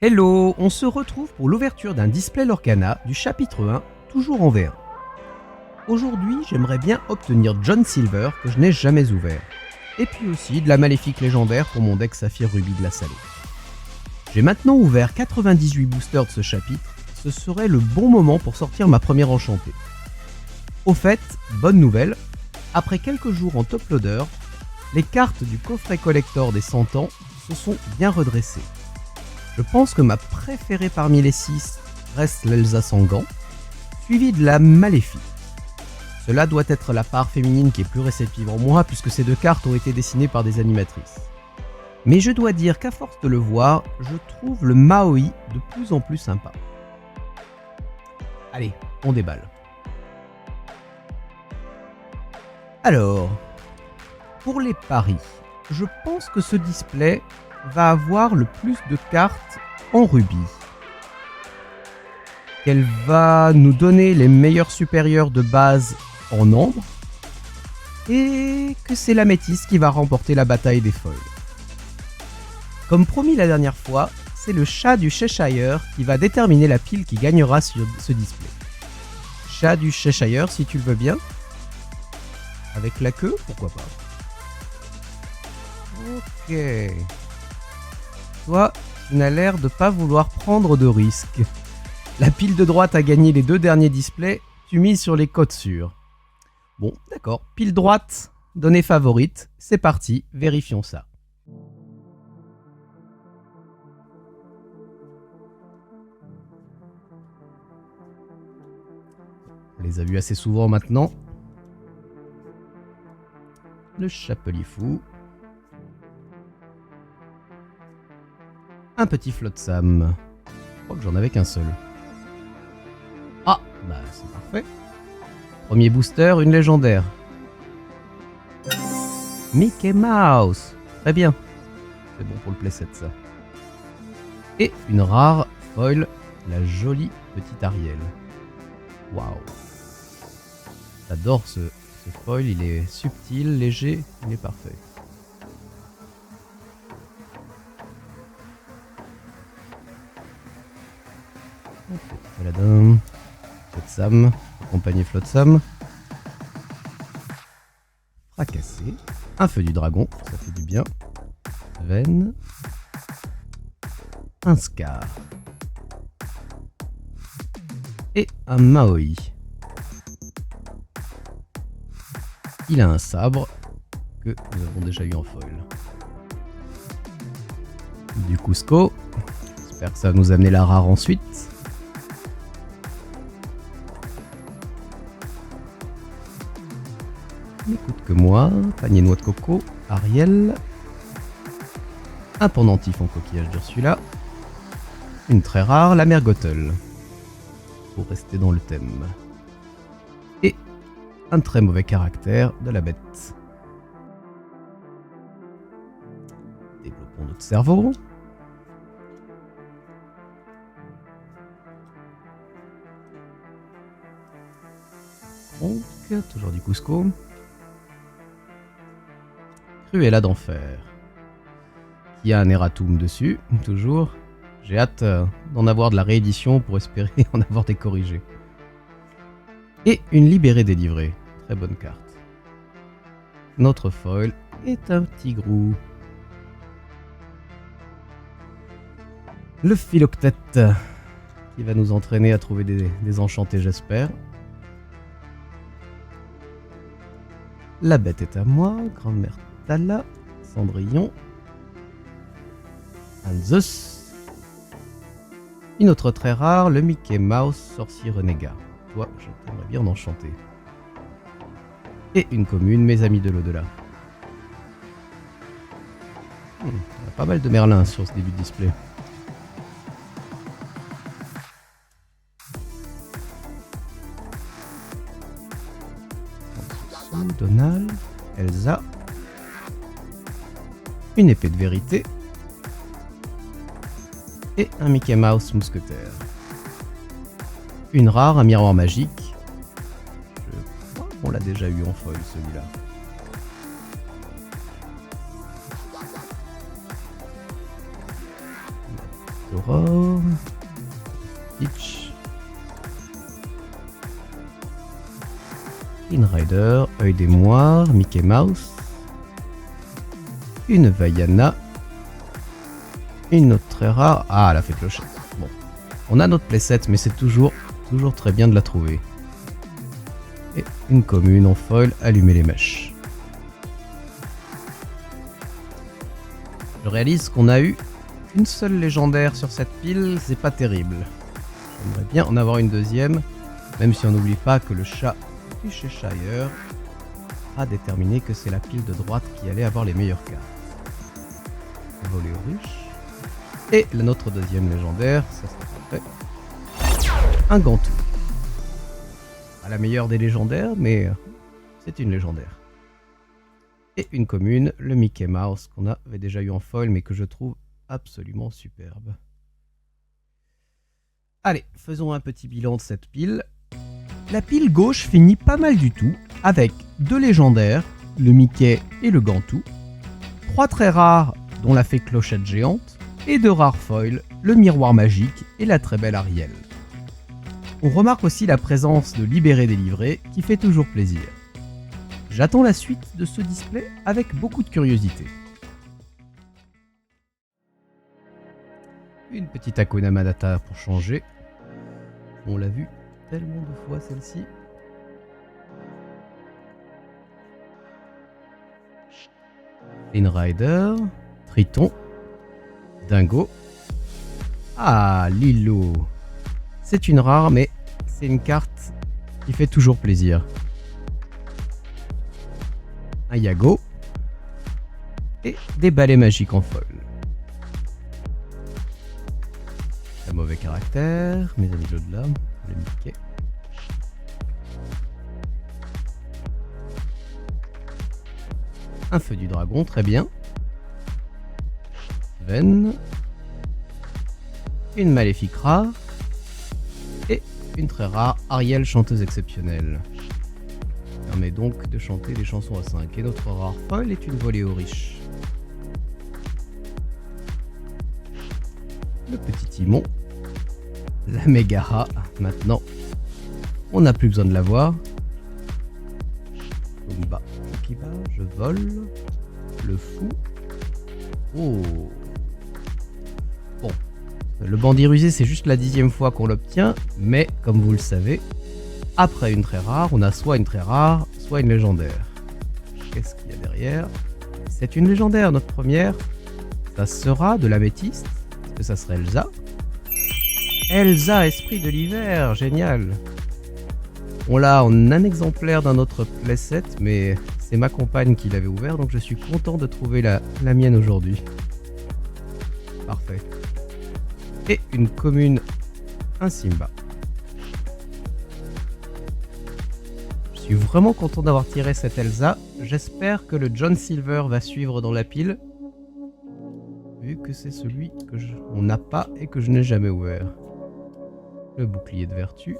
Hello, on se retrouve pour l'ouverture d'un display Lorcana du chapitre 1, toujours en V1. Aujourd'hui, j'aimerais bien obtenir John Silver que je n'ai jamais ouvert, et puis aussi de la maléfique légendaire pour mon deck Saphir Ruby de la Salée. J'ai maintenant ouvert 98 boosters de ce chapitre, ce serait le bon moment pour sortir ma première enchantée. Au fait, bonne nouvelle, après quelques jours en top loader, les cartes du coffret collector des 100 ans se sont bien redressées. Je pense que ma préférée parmi les 6 reste l'Elsa sans gants, suivie de la Maléfique. Cela doit être la part féminine qui est plus réceptive en moi puisque ces deux cartes ont été dessinées par des animatrices. Mais je dois dire qu'à force de le voir, je trouve le Maoi de plus en plus sympa. Allez, on déballe. Alors, pour les paris, je pense que ce display va avoir le plus de cartes en rubis. Qu'elle va nous donner les meilleurs supérieurs de base en nombre. Et que c'est la métisse qui va remporter la bataille des foils. Comme promis la dernière fois, c'est le chat du Cheshire qui va déterminer la pile qui gagnera sur ce display. Chat du Cheshire si tu le veux bien. Avec la queue, pourquoi pas. Ok. Toi, tu n'as l'air de pas vouloir prendre de risques. La pile de droite a gagné les deux derniers displays, tu mises sur les codes sûrs. Bon, d'accord, pile droite, donnée favorite, c'est parti, vérifions ça. On les a vus assez souvent maintenant. Le Chapelier Fou. Un petit Flotsam. Je crois que j'en avais qu'un seul. Ah, bah c'est parfait. Premier booster, une légendaire. Mickey Mouse. Très bien. C'est bon pour le playset ça. Et une rare foil, la jolie petite Ariel. Waouh. J'adore ce foil, il est subtil, léger, il est parfait. Paladin, Flotsam, accompagné Flotsam. Fracassé. Un feu du dragon, ça fait du bien. Veine. Un Scar. Et un Maoi. Il a un sabre que nous avons déjà eu en foil. Du Cusco. J'espère que ça va nous amener la rare ensuite. N'écoute que moi. Panier noix de coco. Ariel. Un pendentif en coquillage d'Ursula. Une très rare, la mère Gothel. Pour rester dans le thème. Et un très mauvais caractère de la bête. Développons notre cerveau. Donc, toujours du Cusco. Cruella d'enfer. Qui a un erratum dessus, toujours. J'ai hâte d'en avoir de la réédition pour espérer en avoir des corrigés. Et une libérée délivrée. Très bonne carte. Notre foil est un petit grou. Le Philoctète qui va nous entraîner à trouver des enchantés, j'espère. La bête est à moi, grand-mère Tala, Cendrillon, un Zeus, une autre très rare, le Mickey Mouse, sorcier renégat. Toi, je t'aimerais bien en enchanter. Et une commune, mes amis de l'au-delà. Il y a pas mal de Merlin sur ce début de display. Donald, Elsa, une épée de vérité et un Mickey Mouse mousquetaire. Une rare, un miroir magique. Je crois qu'on l'a déjà eu en foil celui-là. Aurore. Peach. Green Rider. Œil des Moires. Mickey Mouse. Une Vaiana. Une autre très rare. Ah, elle a fait clochette. Bon. On a notre playset, mais c'est toujours très bien de la trouver. Et une commune en foil. Allumer les mèches. Je réalise qu'on a eu une seule légendaire sur cette pile, c'est pas terrible. J'aimerais bien en avoir une deuxième, même si on n'oublie pas que le chat du Cheshire a déterminé que c'est la pile de droite qui allait avoir les meilleures cartes. Voler aux riches. Et notre deuxième légendaire, ça serait parfait. Un Gantou. Pas la meilleure des légendaires, mais c'est une légendaire. Et une commune, le Mickey Mouse, qu'on avait déjà eu en foil, mais que je trouve absolument superbe. Allez, faisons un petit bilan de cette pile. La pile gauche finit pas mal du tout, avec 2 légendaires, le Mickey et le Gantou, 3 très rares, dont la fée clochette géante, et 2 rares foils, le miroir magique et la très belle Ariel. On remarque aussi la présence de Libéré Délivré, qui fait toujours plaisir. J'attends la suite de ce display avec beaucoup de curiosité. Une petite Hakuna Matata pour changer. On l'a vu tellement de fois celle-ci. Green Rider, Triton, Dingo. Ah, Lilo. C'est une rare, mais c'est une carte qui fait toujours plaisir. Un Yago et des balais magiques en foil. Un mauvais caractère, mes amis de l'au-delà, le Mickey. Un feu du dragon, très bien. Veine. Une maléfique rare. Et une très rare Ariel, chanteuse exceptionnelle. Permet donc de chanter des chansons à 5. Et notre rare foil est une volée aux riches. Le petit Timon. La Megara. Maintenant, on n'a plus besoin de la voir. Tomba. Kiba, je vole. Le fou. Oh. Bon. Le bandit rusé, c'est juste la 10e fois qu'on l'obtient. Mais, comme vous le savez, après une très rare, on a soit une très rare, soit une légendaire. Qu'est-ce qu'il y a derrière? C'est une légendaire, notre première. Ça sera de l'améthyste. Est-ce que ça serait Elsa? Elsa, esprit de l'hiver, génial. On l'a en un exemplaire d'un autre playset, mais c'est ma compagne qui l'avait ouvert, donc je suis content de trouver la mienne aujourd'hui. Parfait. Et une commune, un Simba. Je suis vraiment content d'avoir tiré cette Elsa. J'espère que le John Silver va suivre dans la pile, vu que c'est celui que on n'a pas et que je n'ai jamais ouvert. Le bouclier de vertu.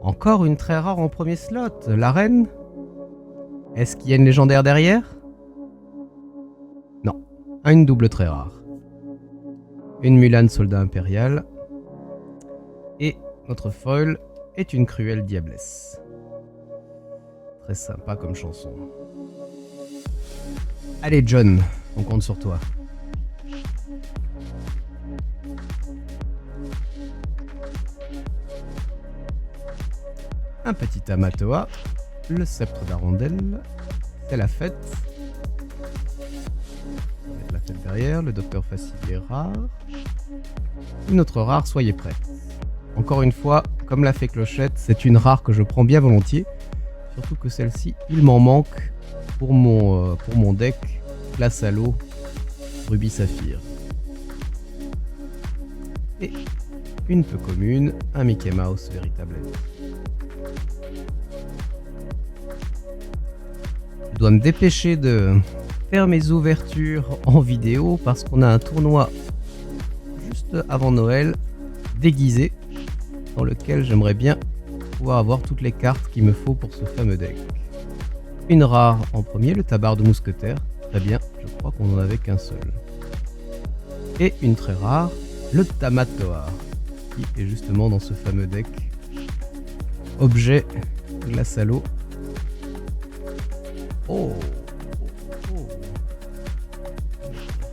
Encore une très rare en premier slot, la reine. Est-ce qu'il y a une légendaire derrière? Non, une double très rare. Une Mulan soldat impérial. Et notre foil est une cruelle diablesse. Très sympa comme chanson. Allez John, on compte sur toi. Un petit Amatoa, le sceptre d'Arondel, c'est la fête. Avec la fête derrière, le docteur Facile rare. Une autre rare, soyez prêts. Encore une fois, comme l'a fait Clochette, c'est une rare que je prends bien volontiers. Surtout que celle-ci, il m'en manque pour mon deck glace à l'eau Rubis Saphir. Et une peu commune, un Mickey Mouse véritable. Je dois me dépêcher de faire mes ouvertures en vidéo parce qu'on a un tournoi juste avant Noël déguisé dans lequel j'aimerais bien pouvoir avoir toutes les cartes qu'il me faut pour ce fameux deck. Une rare en premier, le tabard de mousquetaire. Très bien, je crois qu'on n'en avait qu'un seul. Et une très rare, le Tamatoa, qui est justement dans ce fameux deck. Objet, glace à l'eau. Oh, oh,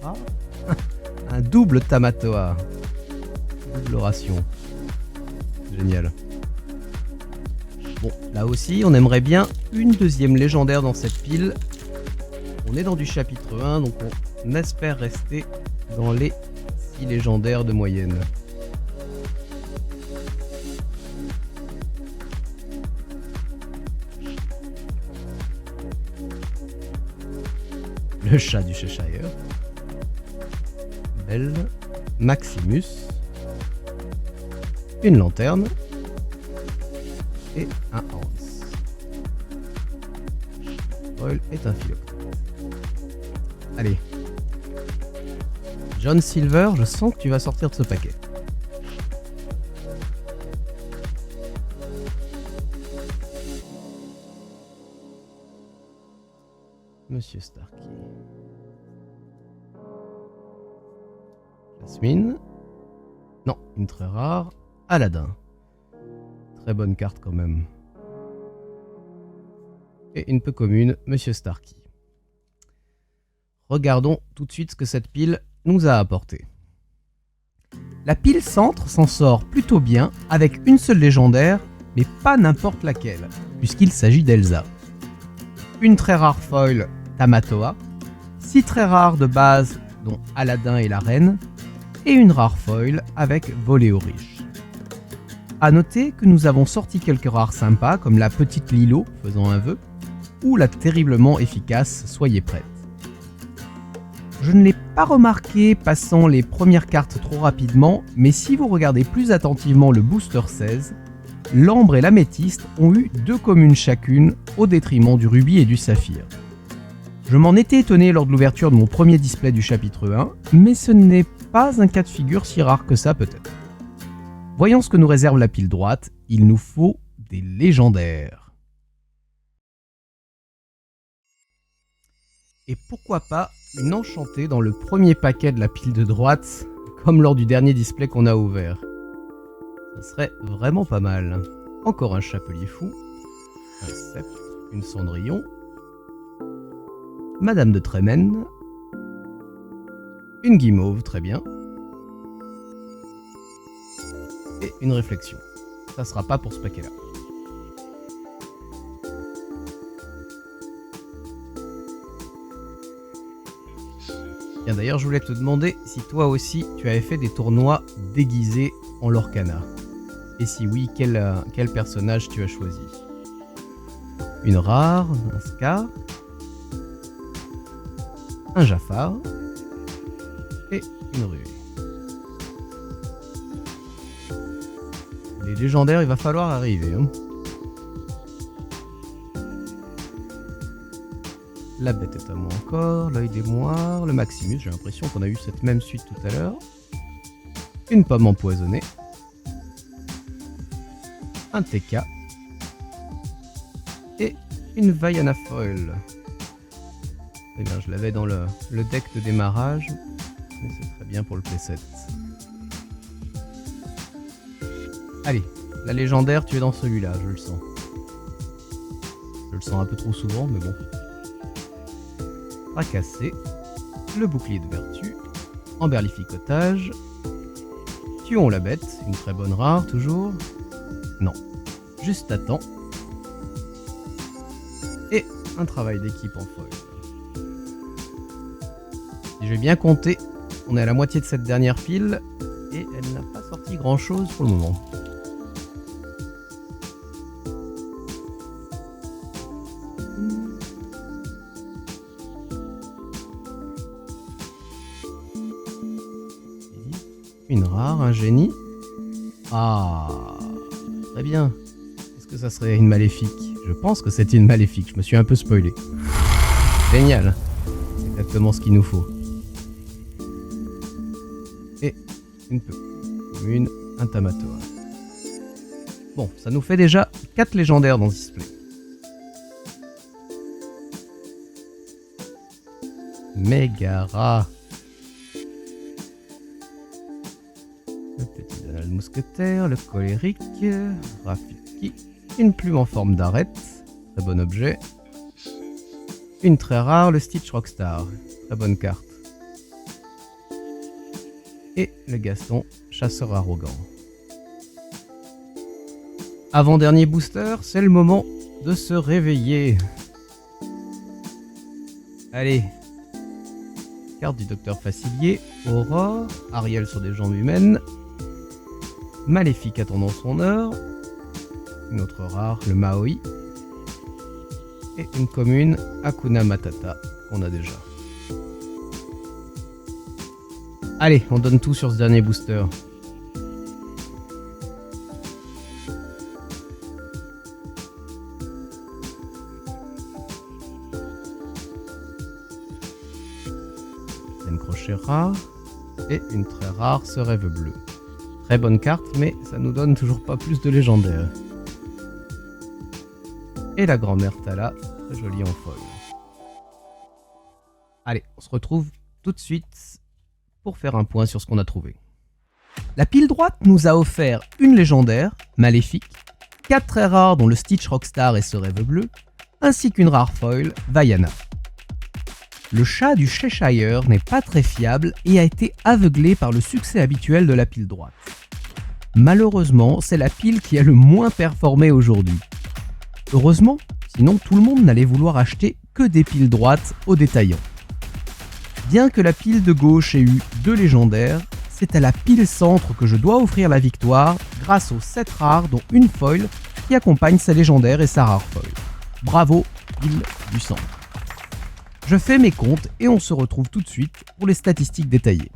oh. Un double Tamatoa. Double ration. Génial. Bon, là aussi, on aimerait bien une deuxième légendaire dans cette pile. On est dans du chapitre 1, donc on espère rester dans les 6 légendaires de moyenne. Le chat du Cheshire. Belle. Maximus. Une lanterne. Et un Hans. Foil est un philoctète. Allez. John Silver, je sens que tu vas sortir de ce paquet. Monsieur Starkey. Jasmine. Non, une très rare. Aladdin. Très bonne carte quand même. Et une peu commune, Monsieur Starkey. Regardons tout de suite ce que cette pile nous a apporté. La pile centre s'en sort plutôt bien avec une seule légendaire, mais pas n'importe laquelle, puisqu'il s'agit d'Elsa. Une très rare foil, Tamatoa, 6 très rares de base, dont Aladdin et la Reine, et une rare foil avec Voler aux riches. A noter que nous avons sorti quelques rares sympas, comme la petite Lilo, faisant un vœu, ou la terriblement efficace Soyez prête. Je ne l'ai pas remarqué passant les premières cartes trop rapidement, mais si vous regardez plus attentivement le booster 16, l'ambre et l'améthyste ont eu 2 communes chacune au détriment du rubis et du saphir. Je m'en étais étonné lors de l'ouverture de mon premier display du chapitre 1, mais ce n'est pas un cas de figure si rare que ça peut-être. Voyons ce que nous réserve la pile droite, il nous faut des légendaires. Et pourquoi pas une enchantée dans le premier paquet de la pile de droite, comme lors du dernier display qu'on a ouvert. Ça serait vraiment pas mal. Encore un chapelier fou, un sceptre, une cendrillon, Madame de Trémène, une guimauve, très bien, et une réflexion. Ça sera pas pour ce paquet-là. Bien, d'ailleurs, je voulais te demander si toi aussi tu avais fait des tournois déguisés en Lorcana. Et si oui, quel personnage tu as choisi? Une rare, un Scar, un Jafar et une ruée. Les légendaires, il va falloir arriver. Hein. La bête est à moi encore, l'œil des moires, le Maximus, j'ai l'impression qu'on a eu cette même suite tout à l'heure. Une pomme empoisonnée. Un TK. Et une Vaiana Foil. Eh bien, je l'avais dans le deck de démarrage, mais c'est très bien pour le P7. Allez, la légendaire, tu es dans celui-là, je le sens. Je le sens un peu trop souvent, mais bon. Fracassé, le bouclier de vertu, emberlificotage, tuons la bête, une très bonne rare toujours. Non, juste à temps. Et un travail d'équipe en foil. Si j'ai bien compté, on est à la moitié de cette dernière pile et elle n'a pas sorti grand chose pour le moment. Une rare, un génie. Ah, très bien. Est-ce que ça serait une maléfique? Je pense que c'est une maléfique, je me suis un peu spoilé. Génial. C'est exactement ce qu'il nous faut. Et une peu commune, un Tamatoa. Bon, ça nous fait déjà 4 légendaires dans ce display. Megara. Le petit Donald Mousquetaire, le colérique, Rafiki, une plume en forme d'arête, très bon objet. Une très rare, le Stitch Rockstar, très bonne carte. Et le Gaston, chasseur arrogant. Avant-dernier booster, c'est le moment de se réveiller. Allez. Carte du Docteur Facilier, Aurore, Ariel sur des jambes humaines, Maléfique attendant son heure, une autre rare, le Maui, et une commune, Hakuna Matata, qu'on a déjà. Allez, on donne tout sur ce dernier booster. Une crochet rare et une très rare, ce rêve bleu. Très bonne carte, mais ça nous donne toujours pas plus de légendaire. Et la grand-mère Tala, très jolie en folle. Allez, on se retrouve tout de suite pour faire un point sur ce qu'on a trouvé. La pile droite nous a offert une légendaire, Maléfique, 4 très rares dont le Stitch Rockstar et ce rêve bleu, ainsi qu'une rare foil, Vaiana. Le chat du Cheshire n'est pas très fiable et a été aveuglé par le succès habituel de la pile droite. Malheureusement, c'est la pile qui a le moins performé aujourd'hui. Heureusement, sinon tout le monde n'allait vouloir acheter que des piles droites aux détaillants. Bien que la pile de gauche ait eu 2 légendaires, c'est à la pile centre que je dois offrir la victoire grâce aux 7 rares dont une foil qui accompagne sa légendaire et sa rare foil. Bravo, pile du centre. Je fais mes comptes et on se retrouve tout de suite pour les statistiques détaillées.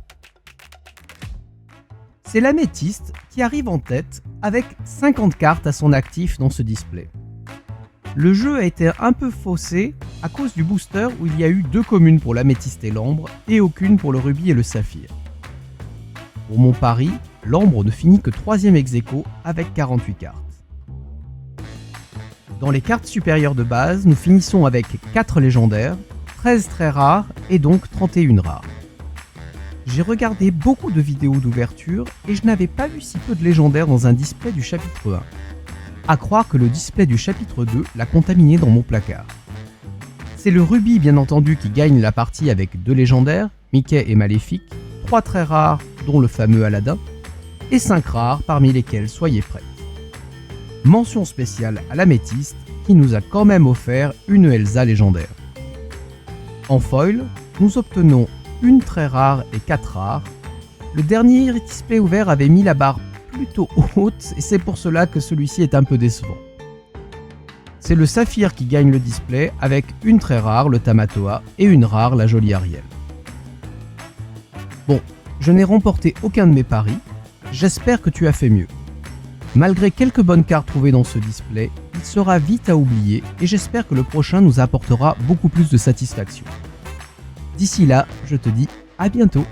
C'est l'améthyste qui arrive en tête avec 50 cartes à son actif dans ce display. Le jeu a été un peu faussé à cause du booster où il y a eu 2 communes pour l'améthyste et l'ambre et aucune pour le rubis et le saphir. Pour mon pari, l'ambre ne finit que 3ème ex-aequo avec 48 cartes. Dans les cartes supérieures de base, nous finissons avec 4 légendaires, 13 très rares et donc 31 rares. J'ai regardé beaucoup de vidéos d'ouverture et je n'avais pas vu si peu de légendaires dans un display du chapitre 1. À croire que le display du chapitre 2 l'a contaminé dans mon placard. C'est le rubis bien entendu qui gagne la partie avec 2 légendaires, Mickey et Maléfique, 3 très rares dont le fameux Aladdin, et 5 rares parmi lesquels soyez prêts. Mention spéciale à l'améthyste qui nous a quand même offert une Elsa légendaire. En foil, nous obtenons une très rare et 4 rares. Le dernier display ouvert avait mis la barre plutôt haute et c'est pour cela que celui-ci est un peu décevant. C'est le saphir qui gagne le display avec une très rare, le Tamatoa, et une rare, la jolie Ariel. Bon, je n'ai remporté aucun de mes paris, j'espère que tu as fait mieux. Malgré quelques bonnes cartes trouvées dans ce display, il sera vite à oublier et j'espère que le prochain nous apportera beaucoup plus de satisfaction. D'ici là, je te dis à bientôt.